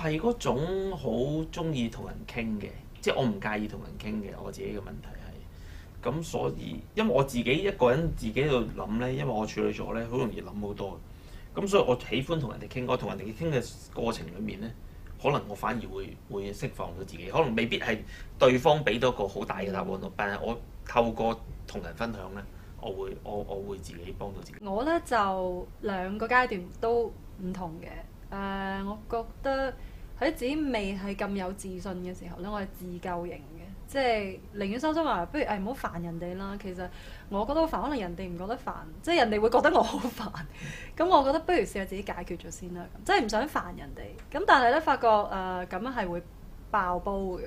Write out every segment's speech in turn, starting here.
係嗰種好中意同人傾嘅，即係我唔介意同人傾嘅。我自己嘅問題係咁，所以因為我自己一個人自己喺度諗咧，因為我處女座咧，好容易諗好多。咁所以我喜歡同人哋傾，我同人哋傾嘅過程裡面咧，可能我反而會釋放到自己，可能未必係對方俾到個好大嘅答案咯，但係我透過同人分享咧，我會自己幫到自己。我咧就兩個階段都唔同嘅。我覺得喺自己未係咁有自信嘅時候咧，我係自救型嘅，即係寧願收收埋埋，不如唔好煩人哋啦。其實我覺得好煩，可能人哋唔覺得煩，即係人哋會覺得我好煩。咁我覺得不如試下自己解決咗先啦，即係唔想煩人哋。咁但係咧發覺咁樣係會爆煲嘅。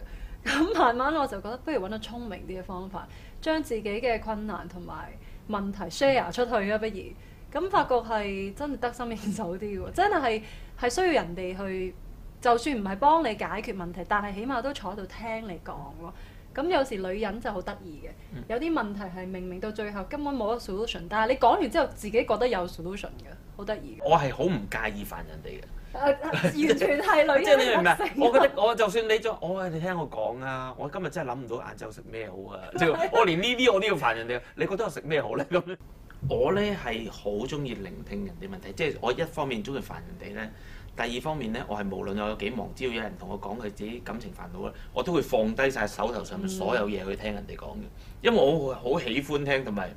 咁慢慢我就覺得不如揾個聰明啲嘅方法，將自己嘅困難同埋問題 share 出去啊，不如。咁發覺係真係得心應手啲喎，真係需要人哋去，就算唔係幫你解決問題，但係起碼都坐喺度聽你講咯。咁有時女人就好得意嘅，有啲問題係明到最後根本冇得 solution， 但係你講完之後自己覺得有 solution 嘅，好得意。我係好唔介意煩人哋嘅。完全係女人即係你明唔明？我覺得我就算你聽我講啊，我今日真係諗唔到晏晝食咩好啊！即係我連呢啲我都要煩人哋，你覺得我食咩好咧？咁我咧係好中意聆聽人哋問題，即係我一方面中意煩人哋咧，第二方面咧我係無論我有幾忙，只要有人同我講佢自己感情煩惱咧，我都會放低晒手頭上面所有嘢去聽人哋講嘅，因為我好喜歡聽同埋。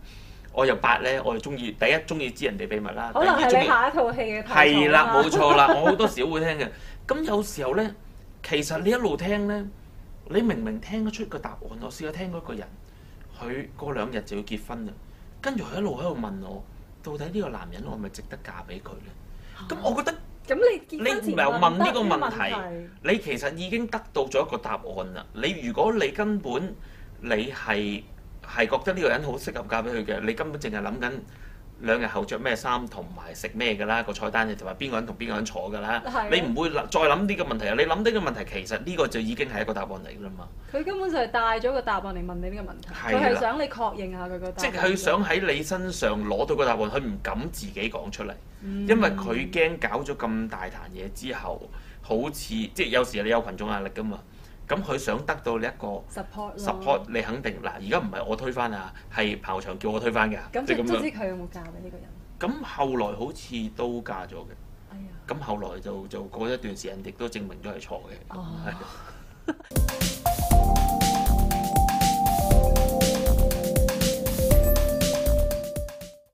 我又八咧，我又中意中意知人哋秘密啦。可能係你下一套戲嘅題材。係啦，冇錯啦，我好多時都會聽嘅。咁有時候咧，其實你一路聽咧，你明明聽得出個答案。我試過聽過一個人，佢過2日就要結婚啦，跟住佢一路喺度問我，到底呢個男人我係咪值得嫁俾佢咧？咁我覺得，咁你唔係問呢個問題，你其實已經得到咗一個答案啦。如果你根本你係覺得呢個人好適合嫁俾佢嘅，你根本淨係諗緊2日後着咩衫同埋食咩㗎啦，個菜單就話邊個人同邊個人坐㗎啦，你唔會再諗呢個問題啊！你諗呢個問題，其實呢個就已經係一個答案嚟㗎啦嘛。佢根本就係帶咗個答案嚟問你呢個問題，佢係想你確認下佢個答案。即係佢想喺你身上攞到個答案，佢唔敢自己講出嚟，因為佢驚搞咗咁大壇嘢之後，好似即係有時你有群眾壓力㗎嘛。咁佢想得到你一個 support， 你肯定嗱，而家唔係我推翻啊，係彭翔叫我推翻㗎。咁即係唔知佢有冇嫁俾呢個人？咁後來好似都嫁咗嘅。哎呀！咁後來就過一段時間，亦都證明咗係錯嘅。哦。